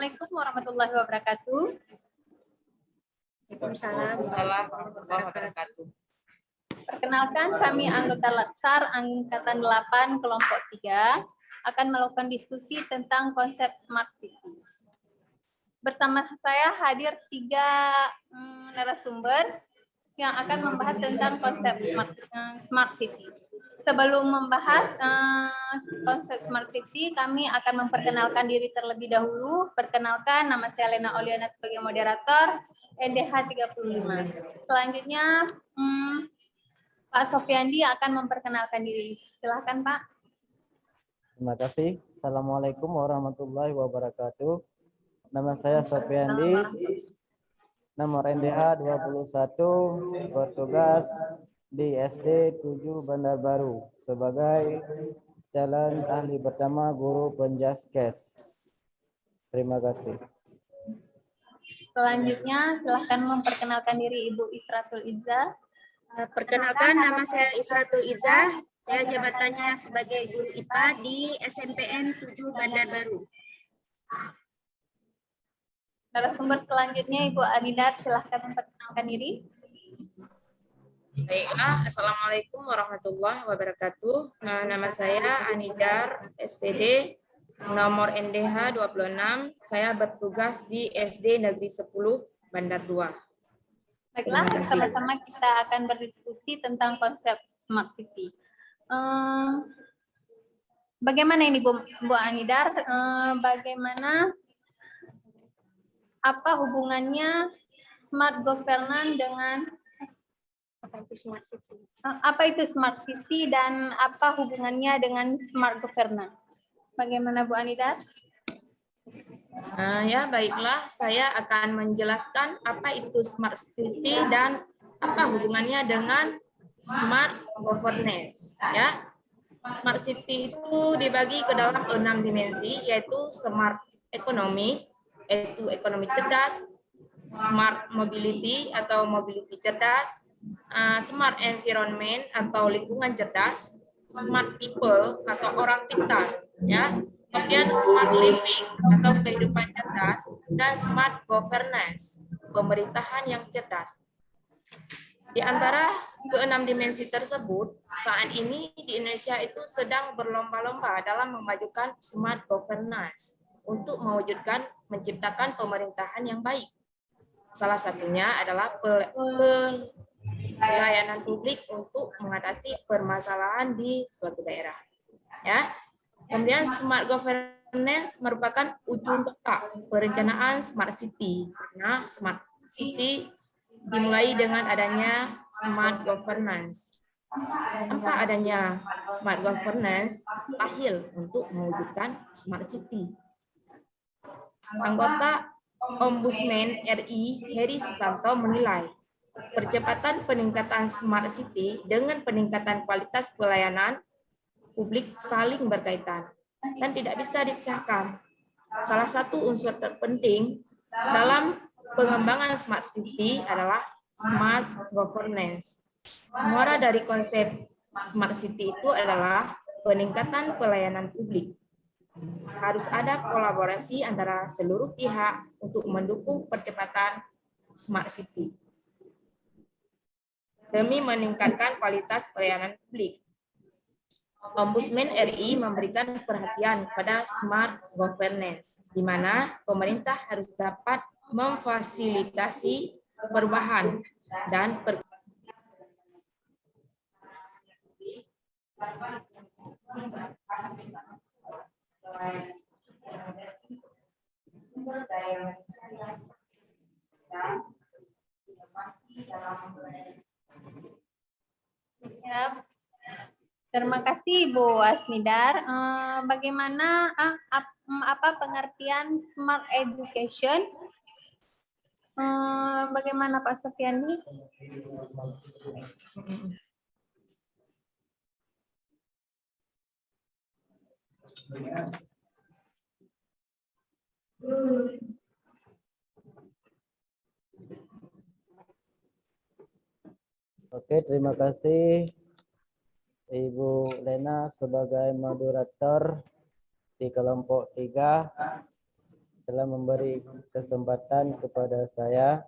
Assalamualaikum warahmatullahi wabarakatuh. Waalaikumsalam warahmatullahi wabarakatuh. Perkenalkan, kami anggota Latsar Angkatan 8 kelompok 3 akan melakukan diskusi tentang konsep Smart City. Bersama saya hadir 3 narasumber yang akan membahas tentang konsep Smart City. Sebelum membahas konsep Smart City, kami akan memperkenalkan diri terlebih dahulu. Perkenalkan, nama saya Lena Oliana sebagai moderator, NDH 35. Selanjutnya, Pak Sofiandi akan memperkenalkan diri. Silakan, Pak. Terima kasih. Assalamualaikum warahmatullahi wabarakatuh. Nama saya Sofiandi, nomor NDH 21, bertugas di SD 7 Bandar Baru sebagai calon ahli pertama guru penjaskes. Terima kasih. Selanjutnya, silahkan memperkenalkan diri Ibu Isratul Izzah. Perkenalkan, nama saya Isratul Izzah. Saya jabatannya sebagai guru IPA di SMPN 7 Bandar Baru. Narasumber selanjutnya Ibu Anidar, silahkan memperkenalkan diri. Baiklah, Assalamualaikum warahmatullahi wabarakatuh. Nama saya Anidar, SPD, nomor NDH 26. Saya bertugas di SD Negeri 10, Bandar 2. Baiklah, sama-sama kita akan berdiskusi tentang konsep Smart City. Bagaimana ini Bu Anidar? Bagaimana apa hubungannya smart governance dengan apa itu smart city dan apa hubungannya dengan smart governance? Bagaimana Bu Anidar? Ya, baiklah, saya akan menjelaskan apa itu smart city dan apa hubungannya dengan smart governance. Ya, smart city itu dibagi ke dalam 6 dimensi, yaitu smart economy, yaitu ekonomi cerdas, smart mobility atau mobility cerdas, smart environment atau lingkungan cerdas, smart people atau orang pintar, ya. Kemudian smart living atau kehidupan cerdas, dan smart governance, pemerintahan yang cerdas. Di antara ke-6 dimensi tersebut, saat ini di Indonesia itu sedang berlomba-lomba dalam memajukan smart governance untuk mewujudkan menciptakan pemerintahan yang baik. Salah satunya adalah pelayanan publik untuk mengatasi permasalahan di suatu daerah. Ya. Kemudian smart governance merupakan ujung tombak perencanaan smart city, karena smart city dimulai dengan adanya smart governance. Tanpa adanya smart governance, mustahil untuk mewujudkan smart city. Anggota Ombudsman RI Heri Susanto menilai percepatan peningkatan smart city dengan peningkatan kualitas pelayanan publik saling berkaitan dan tidak bisa dipisahkan. Salah satu unsur terpenting dalam pengembangan smart city adalah smart governance. Muara dari konsep smart city itu adalah peningkatan pelayanan publik. Harus ada kolaborasi antara seluruh pihak untuk mendukung percepatan smart city demi meningkatkan kualitas pelayanan publik. Ombudsman RI memberikan perhatian kepada smart governance, di mana pemerintah harus dapat memfasilitasi perubahan dan Ya. Terima kasih Bu Asnidar. Bagaimana apa pengertian smart education? Bagaimana Pak Sofiandi? Oke, terima kasih Ibu Lena sebagai moderator di kelompok 3. telah memberi kesempatan kepada saya.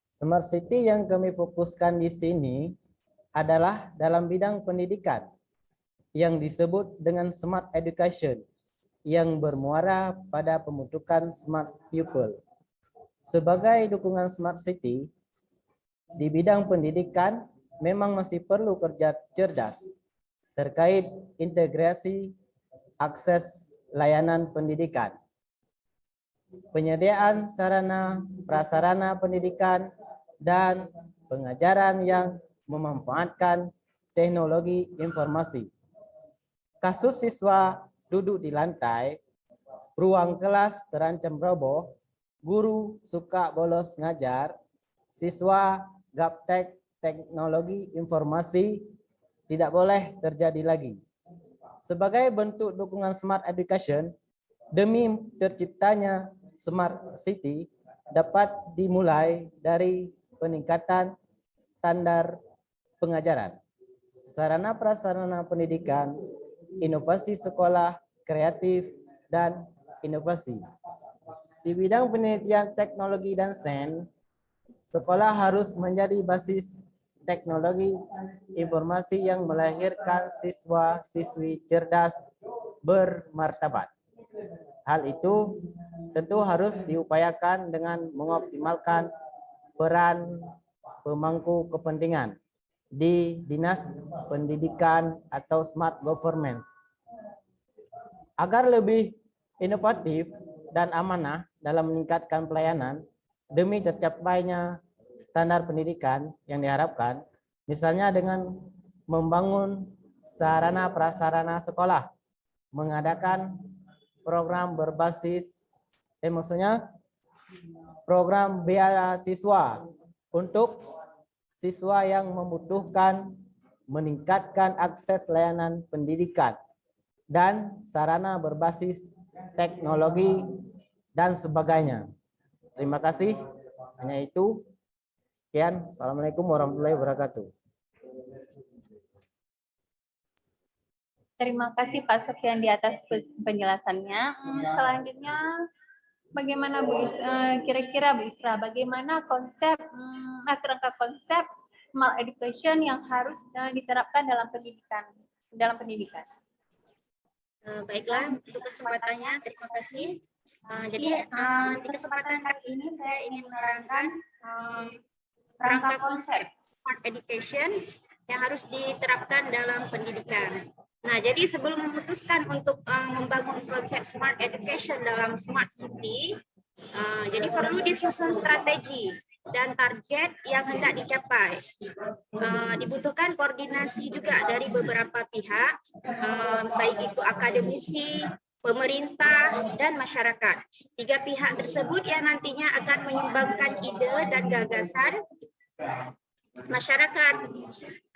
Smart City yang kami fokuskan di sini adalah dalam bidang pendidikan yang disebut dengan Smart Education yang bermuara pada pembentukan Smart Pupil. Sebagai dukungan Smart City, di bidang pendidikan memang masih perlu kerja cerdas terkait integrasi akses layanan pendidikan, penyediaan sarana prasarana pendidikan, dan pengajaran yang memanfaatkan teknologi informasi. Kasus siswa duduk di lantai, ruang kelas terancam roboh, guru suka bolos ngajar, siswa gaptek teknologi informasi tidak boleh terjadi lagi. Sebagai bentuk dukungan Smart Education, demi terciptanya Smart City dapat dimulai dari peningkatan standar pengajaran, sarana prasarana pendidikan, inovasi sekolah, kreatif, dan inovasi. Di bidang penelitian teknologi dan sains, sekolah harus menjadi basis teknologi informasi yang melahirkan siswa-siswi cerdas bermartabat. Hal itu tentu harus diupayakan dengan mengoptimalkan peran pemangku kepentingan di Dinas Pendidikan atau Smart Government. Agar lebih inovatif dan amanah dalam meningkatkan pelayanan demi tercapainya standar pendidikan yang diharapkan, misalnya dengan membangun sarana prasarana sekolah, mengadakan program berbasis, program beasiswa untuk siswa yang membutuhkan, meningkatkan akses layanan pendidikan dan sarana berbasis teknologi dan sebagainya. Terima kasih. Hanya itu. Sekian. Assalamualaikum warahmatullahi wabarakatuh. Terima kasih Pak Sofyan di atas penjelasannya. Selanjutnya, bagaimana kira-kira Bu Isra, bagaimana konsep kerangka konsep Smart Education yang harus diterapkan dalam pendidikan? Baiklah, untuk kesempatannya terima kasih. Jadi di kesempatan kali ini saya ingin menerangkan kerangka konsep Smart Education yang harus diterapkan dalam pendidikan. Nah, jadi sebelum memutuskan untuk membangun konsep Smart Education dalam Smart City, jadi perlu disusun strategi dan target yang hendak dicapai. Dibutuhkan koordinasi juga dari beberapa pihak, baik itu akademisi, pemerintah, dan masyarakat. Tiga pihak tersebut yang nantinya akan menyumbangkan ide dan gagasan masyarakat.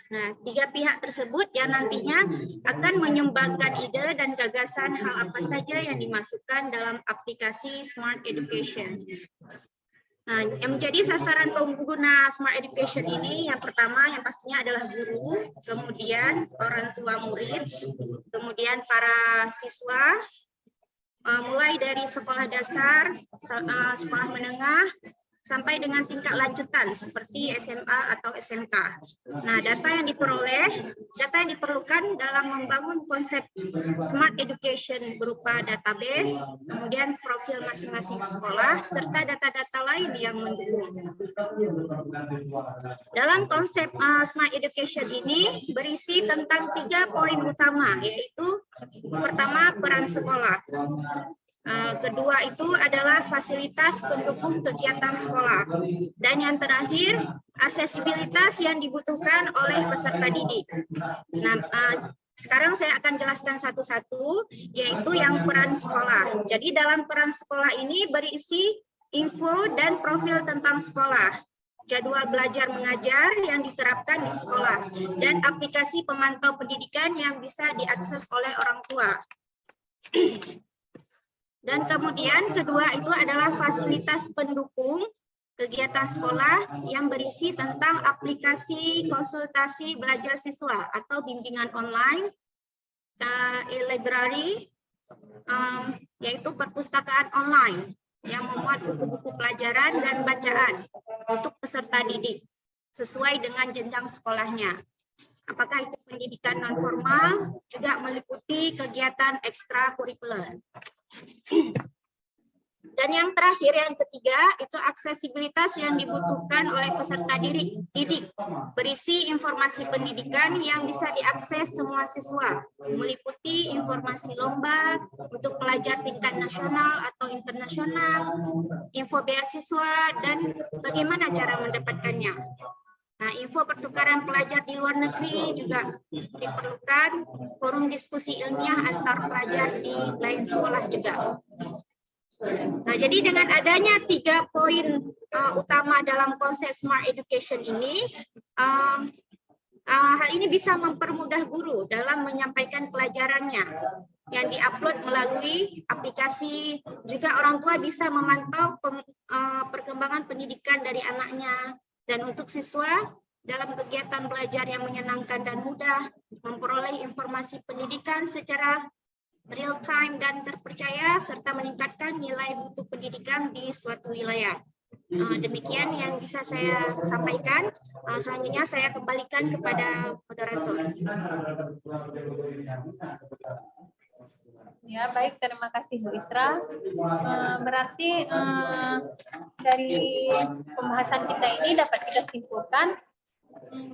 Nah, tiga pihak tersebut yang nantinya akan menyumbangkan ide dan gagasan hal apa saja yang dimasukkan dalam aplikasi Smart Education. Nah, yang menjadi sasaran pengguna Smart Education ini yang pertama yang pastinya adalah guru, kemudian orang tua murid, kemudian para siswa, mulai dari sekolah dasar, sekolah menengah, sampai dengan tingkat lanjutan seperti SMA atau SMK. Nah, data yang diperlukan dalam membangun konsep Smart Education berupa database, kemudian profil masing-masing sekolah, serta data-data lain yang mendukung. Dalam konsep Smart Education ini berisi tentang 3 poin utama, yaitu pertama peran sekolah. Kedua itu adalah fasilitas pendukung kegiatan sekolah. Dan yang terakhir, aksesibilitas yang dibutuhkan oleh peserta didik. Nah, sekarang saya akan jelaskan satu-satu, yaitu yang peran sekolah. Jadi dalam peran sekolah ini berisi info dan profil tentang sekolah, jadwal belajar mengajar yang diterapkan di sekolah, dan aplikasi pemantau pendidikan yang bisa diakses oleh orang tua. Dan kemudian kedua itu adalah fasilitas pendukung kegiatan sekolah yang berisi tentang aplikasi konsultasi belajar siswa atau bimbingan online, e-library, yaitu perpustakaan online yang memuat buku-buku pelajaran dan bacaan untuk peserta didik sesuai dengan jenjang sekolahnya. Apakah itu pendidikan non formal, juga meliputi kegiatan ekstrakurikuler. Dan yang terakhir, yang ketiga, itu aksesibilitas yang dibutuhkan oleh peserta didik, berisi informasi pendidikan yang bisa diakses semua siswa, meliputi informasi lomba untuk pelajar tingkat nasional atau internasional, info beasiswa, dan bagaimana cara mendapatkannya. Nah, info pertukaran pelajar di luar negeri juga diperlukan, forum diskusi ilmiah antar pelajar di lain sekolah juga. Nah, jadi dengan adanya 3 poin utama dalam konsep Smart Education ini, hal ini bisa mempermudah guru dalam menyampaikan pelajarannya yang diupload melalui aplikasi. Juga orang tua bisa memantau perkembangan pendidikan dari anaknya. Dan untuk siswa, dalam kegiatan belajar yang menyenangkan dan mudah, memperoleh informasi pendidikan secara real time dan terpercaya, serta meningkatkan nilai mutu pendidikan di suatu wilayah. Demikian yang bisa saya sampaikan. Selanjutnya saya kembalikan kepada moderator. Ya, baik, terima kasih Bu Isra. Berarti dari pembahasan kita ini dapat kita simpulkan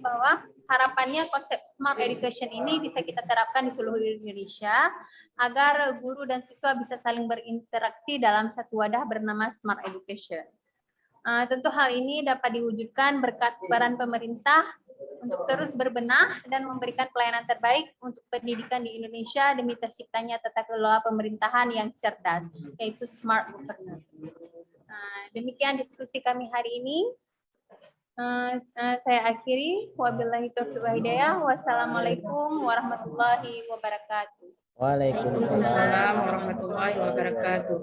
bahwa harapannya konsep Smart Education ini bisa kita terapkan di seluruh Indonesia agar guru dan siswa bisa saling berinteraksi dalam satu wadah bernama Smart Education. Tentu hal ini dapat diwujudkan berkat peran pemerintah untuk terus berbenah dan memberikan pelayanan terbaik untuk pendidikan di Indonesia demi terciptanya tata kelola pemerintahan yang cerdas, yaitu Smart Governance. Demikian diskusi kami hari ini. Saya akhiri. Wabillahi taufiq wal hidayah. Wassalamualaikum warahmatullahi wabarakatuh. Waalaikumsalam warahmatullahi wabarakatuh.